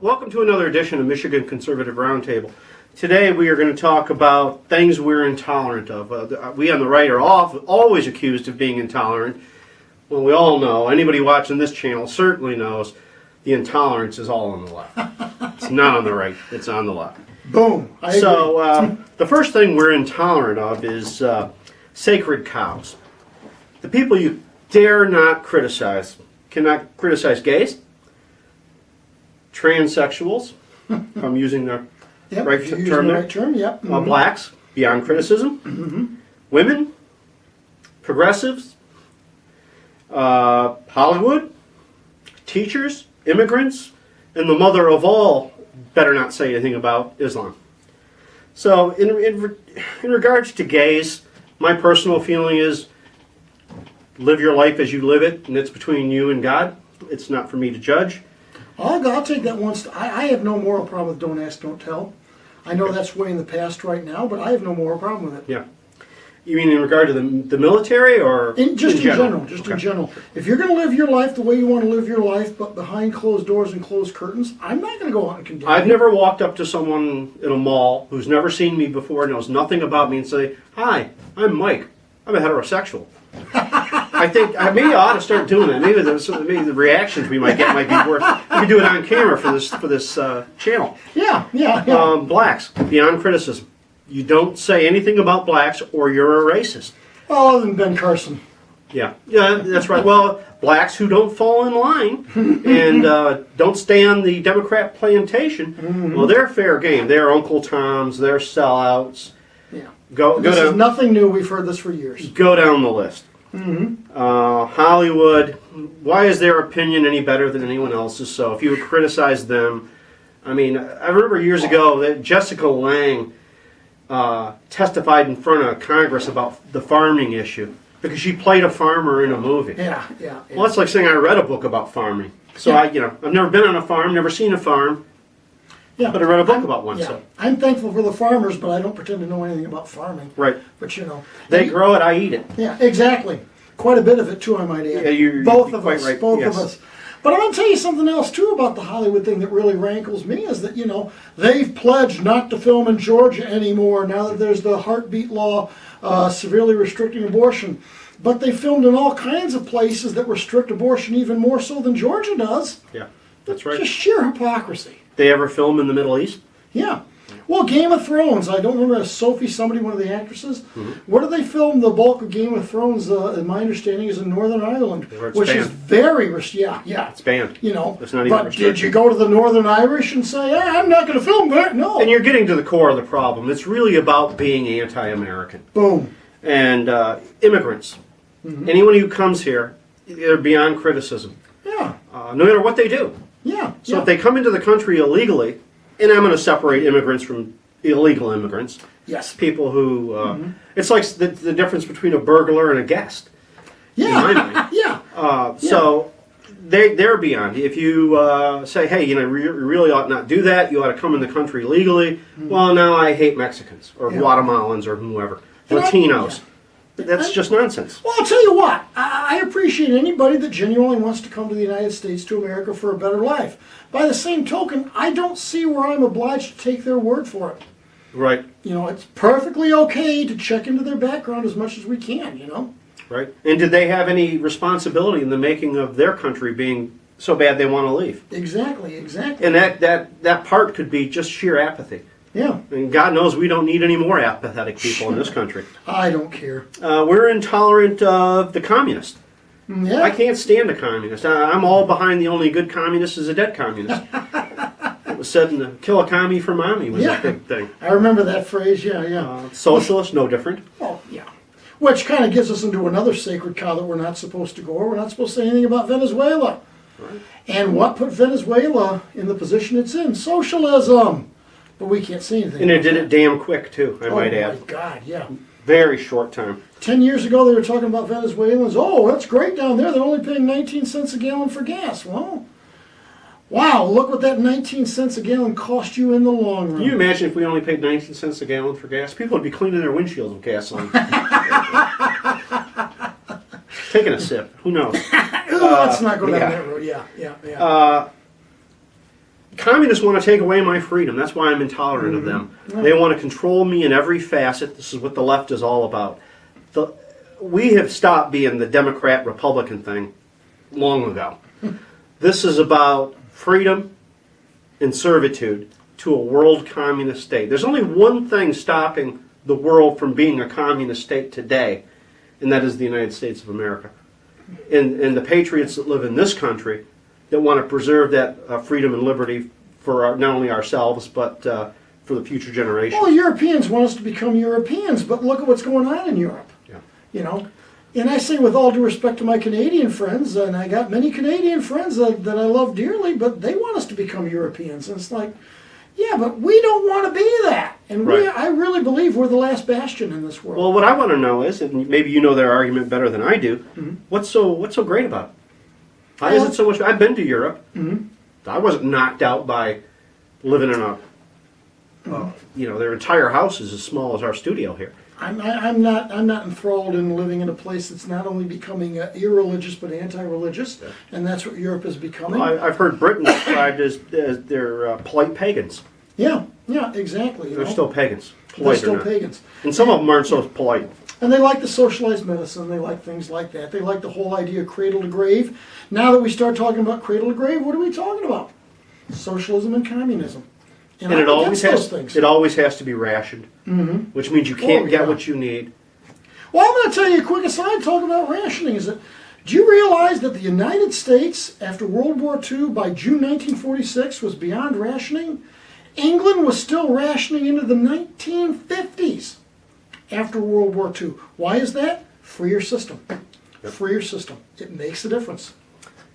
Welcome to another edition of Michigan Conservative Roundtable. Today we are going to talk about things we're intolerant of. We on the right are always accused of being intolerant. Well, we all know, anybody watching this channel certainly knows, the intolerance is all on the left. It's not on the right, it's on the left. Boom. I agree. So the first thing we're intolerant of is sacred cows. The people you dare not criticize. Cannot criticize gays, transsexuals, if I'm using the right term there, yep. blacks, beyond criticism, women, progressives, Hollywood, teachers, immigrants, and the mother of all better not say anything about Islam. So in regards to gays, my personal feeling is live your life as you live it, and it's between you and God. It's not for me to judge. I'll take that one. I have no moral problem with don't ask, don't tell. I know that's way in the past right now, but I have no moral problem with it. Yeah. You mean in regard to the military or in general? Okay. In general. If you're going to live your life the way you want to live your life, but behind closed doors and closed curtains, I'm not going to go out and condemn I've you. never walked up to someone in a mall who's never seen me before, knows nothing about me, and say, "Hi, I'm Mike. I'm a heterosexual." I think maybe I ought to start doing that. Maybe the reactions we might get might be worth. We could do it on camera for this channel. Yeah. Blacks, beyond criticism. You don't say anything about blacks, or you're a racist. Other than Ben Carson. Yeah, that's right. Well, blacks who don't fall in line and don't stay on the Democrat plantation, well, they're fair game. They're Uncle Toms. They're sellouts. Yeah. This is nothing new. We've heard this for years. Go down the list. Hollywood. Why is their opinion any better than anyone else's? So if you criticize them, I mean, I remember years ago that Jessica Lange testified in front of Congress about the farming issue because she played a farmer in a movie. Yeah. Well, it's like saying I read a book about farming. So I've never been on a farm, never seen a farm. Yeah, but I read a book about one. Yeah, so. I'm thankful for the farmers, but I don't pretend to know anything about farming. Right. But they grow it, I eat it. Yeah, exactly. Quite a bit of it too, I might add. Yeah, both of us. Right. Both yes. of us. But I'm going to tell you something else too about the Hollywood thing that really rankles me is that they've pledged not to film in Georgia anymore now that there's the heartbeat law severely restricting abortion. But they filmed in all kinds of places that restrict abortion even more so than Georgia does. Yeah, that's right. Just sheer hypocrisy. They ever film in the Middle East? Yeah. Well, Game of Thrones, I don't remember Sophie, one of the actresses. Where did they film the bulk of Game of Thrones, my understanding, is in Northern Ireland. Which banned. is very, yeah. It's banned. It's not even but did you go to the Northern Irish and say, I'm not going to film there? No. And you're getting to the core of the problem. It's really about being anti-American. Boom. And immigrants. Anyone who comes here, they're beyond criticism. Yeah. No matter what they do. Yeah. So if they come into the country illegally, and I'm going to separate immigrants from illegal immigrants. Yes. People who, it's like the difference between a burglar and a guest. Yeah. In my mind. Yeah. So they're beyond. If you say, hey, you really ought not do that, you ought to come in the country legally, well, now I hate Mexicans or Guatemalans or whoever, Latinos. That's just nonsense. Well, I'll tell you what. I appreciate anybody that genuinely wants to come to the United States, to America, for a better life. By the same token, I don't see where I'm obliged to take their word for it. Right. It's perfectly okay to check into their background as much as we can, Right. And did they have any responsibility in the making of their country being so bad they want to leave? Exactly. And that part could be just sheer apathy. Yeah. And God knows we don't need any more apathetic people in this country. I don't care. We're intolerant of the communist. Yeah. I can't stand a communist. I'm all behind the only good communist is a dead communist. It was said in the Kill a Commie for Mommy was a big thing. I remember that phrase, yeah. Socialist, no different. Oh, yeah. Which kind of gets us into another sacred cow that we're not supposed to go over. We're not supposed to say anything about Venezuela. Right. And what put Venezuela in the position it's in? Socialism. But we can't say anything. And it did it damn quick, too, I might add. Oh, my God, yeah. Very short time. 10 years ago, they were talking about Venezuelans. Oh, that's great down there. They're only paying 19 cents a gallon for gas. Well, wow, look what that 19 cents a gallon cost you in the long run. Can you imagine if we only paid 19 cents a gallon for gas? People would be cleaning their windshields with gasoline. Taking a sip. Who knows? Let's not go down that road. Yeah. communists want to take away my freedom. That's why I'm intolerant of them. They want to control me in every facet. This is what the left is all about. We have stopped being the Democrat-Republican thing long ago. This is about freedom and servitude to a world communist state. There's only one thing stopping the world from being a communist state today, and that is the United States of America. And the patriots that live in this country that want to preserve that freedom and liberty for not only ourselves, but for the future generations. Well, Europeans want us to become Europeans, but look at what's going on in Europe. Yeah. You know, and I say with all due respect to my Canadian friends, and I got many Canadian friends that I love dearly, but they want us to become Europeans. And it's like, yeah, but we don't want to be that. And I really believe we're the last bastion in this world. Well, what I want to know is, and maybe you know their argument better than I do, what's so great about it? Why is it so much? I've been to Europe. I wasn't knocked out by living in a, their entire house is as small as our studio here. I'm not enthralled in living in a place that's not only becoming irreligious but anti-religious, and that's what Europe is becoming. Well, I've heard Britain described as they're polite pagans. Yeah, exactly. They're still pagans. They're still pagans. And some of them aren't so polite. And they like the socialized medicine. They like things like that. They like the whole idea of cradle to grave. Now that we start talking about cradle to grave, what are we talking about? Socialism and communism. And it always has to be rationed, which means you can't get what you need. Well, I'm going to tell you a quick aside talking about rationing. Do you realize that the United States, after World War II, by June 1946, was beyond rationing? England was still rationing into the 1950s after World War II. Why is that? Freer system. Yep. Freer system. It makes a difference.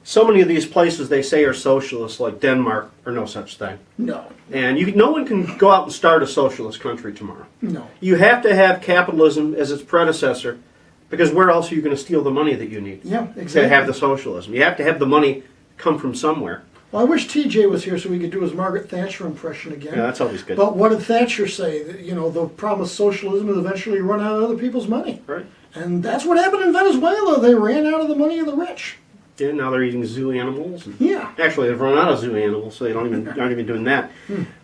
So many of these places they say are socialist, like Denmark, are no such thing. No. And no one can go out and start a socialist country tomorrow. No. You have to have capitalism as its predecessor, because where else are you going to steal the money that you need? Yeah, exactly. To have the socialism. You have to have the money come from somewhere. Well, I wish TJ was here so we could do his Margaret Thatcher impression again. Yeah, that's always good. But what did Thatcher say? The problem with socialism is eventually you run out of other people's money. Right. And that's what happened in Venezuela. They ran out of the money of the rich. Yeah, now they're eating zoo animals. Yeah. Actually, they've run out of zoo animals, so they aren't even doing that.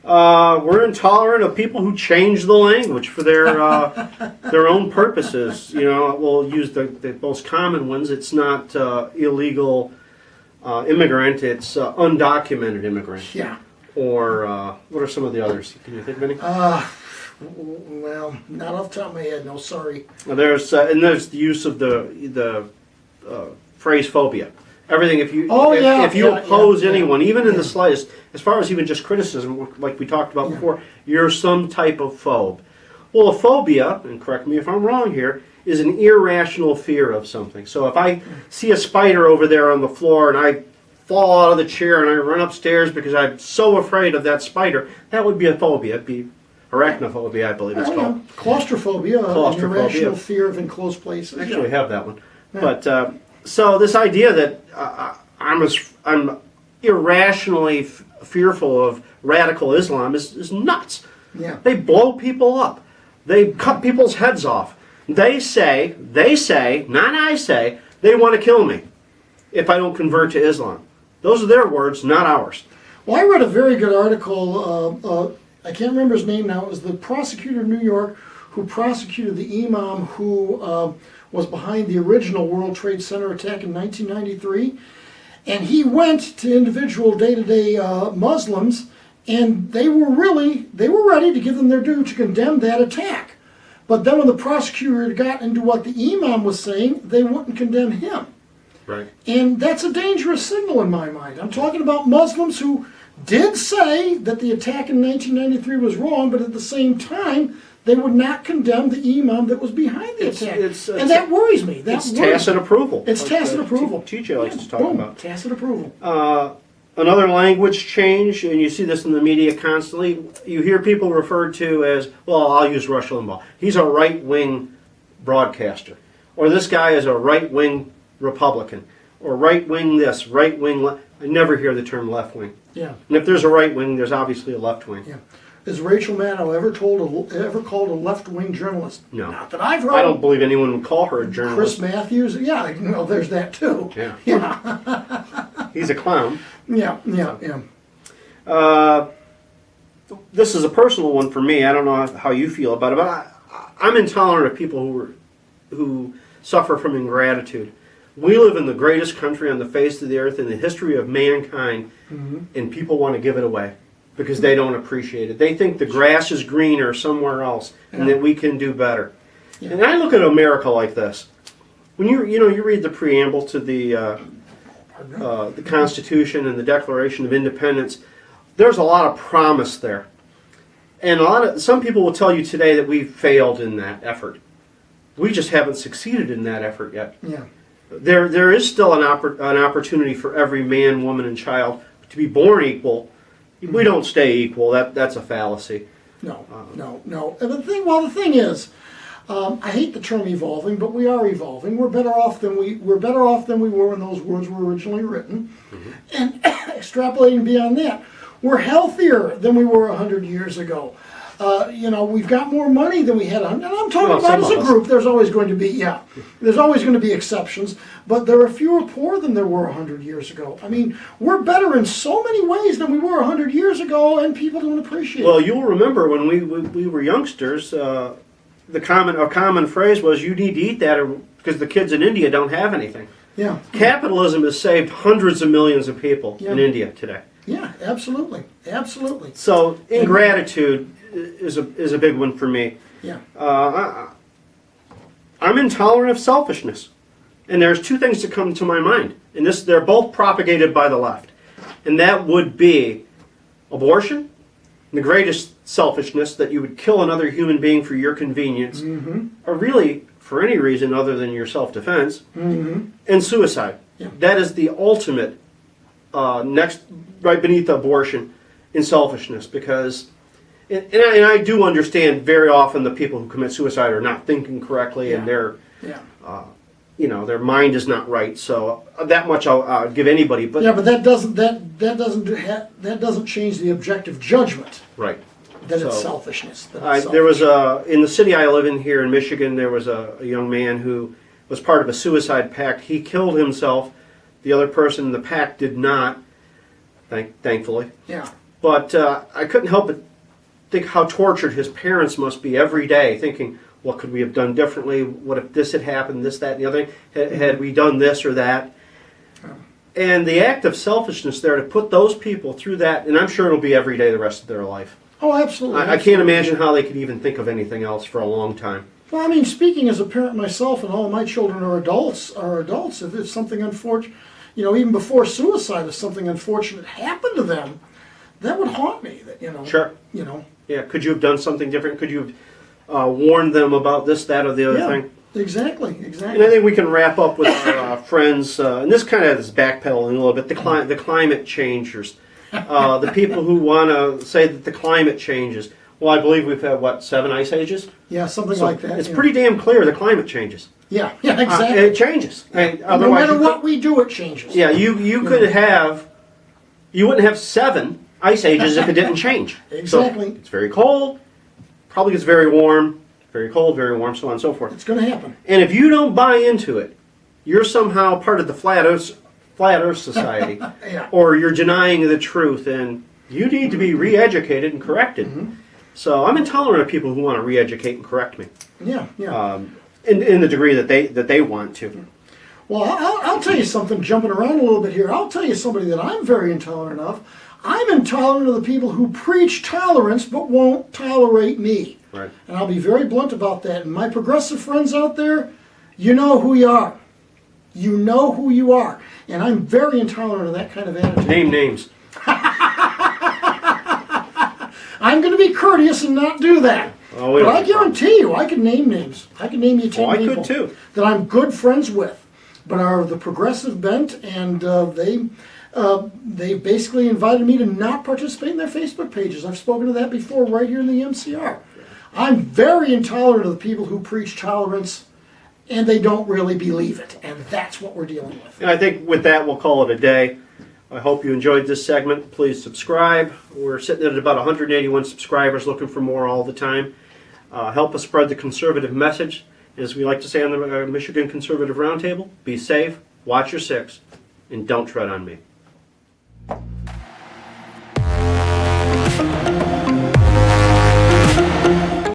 We're intolerant of people who change the language for their own purposes. We'll use the most common ones. It's not illegal immigrant. It's undocumented immigrant. Yeah. Or what are some of the others? Can you think of any? Well, not off the top of my head. No, sorry. There's the use of the phrase phobia. Everything, if you oppose anyone, even in the slightest, as far as even just criticism, like we talked about before, you're some type of phobe. Well, a phobia, and correct me if I'm wrong here, is an irrational fear of something. So if I see a spider over there on the floor and I fall out of the chair and I run upstairs because I'm so afraid of that spider, that would be a phobia. It'd be arachnophobia, I believe it's called. Claustrophobia, an irrational fear of enclosed places. I actually have that one. Yeah. But so this idea that I'm irrationally fearful of radical Islam is nuts. Yeah. They blow people up. They cut people's heads off. They say, not I say, they want to kill me if I don't convert to Islam. Those are their words, not ours. Well, I read a very good article. I can't remember his name now. It was the prosecutor of New York who prosecuted the imam who was behind the original World Trade Center attack in 1993. And he went to individual day-to-day Muslims, and they were ready to give them their due to condemn that attack. But then when the prosecutor got into what the imam was saying, they wouldn't condemn him. Right. And that's a dangerous signal in my mind. I'm talking about Muslims who did say that the attack in 1993 was wrong, but at the same time, they would not condemn the imam that was behind the attack. And that worries me. It's tacit approval. It's tacit approval. TJ likes to talk about. Tacit approval. Another language change, and you see this in the media constantly, you hear people referred to as, well, I'll use Rush Limbaugh. He's a right-wing broadcaster. Or this guy is a right-wing Republican. Or right-wing this, right-wing I never hear the term left-wing. Yeah. And if there's a right-wing, there's obviously a left-wing. Yeah. Is Rachel Maddow ever called a left-wing journalist? No. Not that I've heard. I don't believe anyone would call her a journalist. Chris Matthews? Yeah, well, there's that too. Yeah. Yeah. He's a clown. Yeah. This is a personal one for me. I don't know how you feel about it, but I'm intolerant of people who suffer from ingratitude. We live in the greatest country on the face of the earth in the history of mankind, and people want to give it away because they don't appreciate it. They think the grass is greener somewhere else and that we can do better. Yeah. And I look at America like this. When you read the preamble to the Constitution and the Declaration of Independence, there's a lot of promise there. And some people will tell you today that we've failed in that effort. We just haven't succeeded in that effort yet. Yeah. There is still an opportunity for every man, woman, and child to be born equal. We don't stay equal. That's a fallacy. No. And the thing is, I hate the term evolving, but we are evolving. We're better off than we were when those words were originally written. And extrapolating beyond that, we're healthier than we were 100 years ago. We've got more money than we had. And I'm talking about as a group. There's always going to be exceptions, but there are fewer poor than there were 100 years ago. I mean, we're better in so many ways than we were 100 years ago, and people don't appreciate it. Well, you'll remember when we were youngsters, a common phrase was, "You need to eat that because the kids in India don't have anything." Yeah. Capitalism has saved hundreds of millions of people in India today. Yeah, absolutely. So ingratitude is a big one for me. Yeah. I'm intolerant of selfishness, and there's two things that come to my mind, and they're both propagated by the left, and that would be abortion, the greatest selfishness, that you would kill another human being for your convenience, or really for any reason other than your self-defense, and suicide. Yeah. That is the ultimate next, right beneath abortion, in selfishness, because, and I do understand very often the people who commit suicide are not thinking correctly, and their mind is not right. So that much I'll give anybody. But but that doesn't change the objective judgment. Right. It's selfishness. There was in the city I live in here in Michigan. There was a young man who was part of a suicide pact. He killed himself. The other person in the pact did not, thankfully. Yeah. But I couldn't help but think how tortured his parents must be every day, thinking, what could we have done differently? What if this had happened, this, that, and the other thing? Had we done this or that? And the act of selfishness there to put those people through that, and I'm sure it'll be every day the rest of their life. Oh, absolutely. I can't imagine how they could even think of anything else for a long time. Well, I mean, speaking as a parent myself, and all of my children are adults, if something unfortunate, even before suicide, if something unfortunate happened to them, that would haunt me. Sure. Yeah. Could you have done something different? Could you have warned them about this, that, or the other thing? Exactly. And I think we can wrap up with our friends, and this kind of is backpedaling a little bit. The climate changers, the people who want to say that the climate changes. Well, I believe we've had 7 ice ages. Yeah, something like that. It's pretty damn clear the climate changes. Yeah, exactly. It changes. No matter what we do, it changes. Yeah, you wouldn't have 7 ice ages if it didn't change. Exactly. So it's very cold, probably gets very warm, very cold, very warm, so on and so forth. It's going to happen. And if you don't buy into it, you're somehow part of the Flat Earth Society, or you're denying the truth, and you need to be re-educated and corrected. So I'm intolerant of people who want to re-educate and correct me. Yeah. In the degree that they want to. Well, I'll tell you something, jumping around a little bit here. I'll tell you somebody that I'm very intolerant of. I'm intolerant of the people who preach tolerance but won't tolerate me. Right. And I'll be very blunt about that. And my progressive friends out there, you know who you are. You know who you are. And I'm very intolerant of that kind of attitude. Name names. I'm going to be courteous and not do that. Oh, but I guarantee you, I can name names. I can name you 10 people I could too. that I'm good friends with, but are of the progressive bent, and they basically invited me to not participate in their Facebook pages. I've spoken to that before right here in the MCR. I'm very intolerant of the people who preach tolerance, and they don't really believe it, and that's what we're dealing with. And I think with that, we'll call it a day. I hope you enjoyed this segment. Please subscribe. We're sitting at about 181 subscribers, looking for more all the time. Help us spread the conservative message. As we like to say on the Michigan Conservative Roundtable, be safe, watch your 6, and don't tread on me.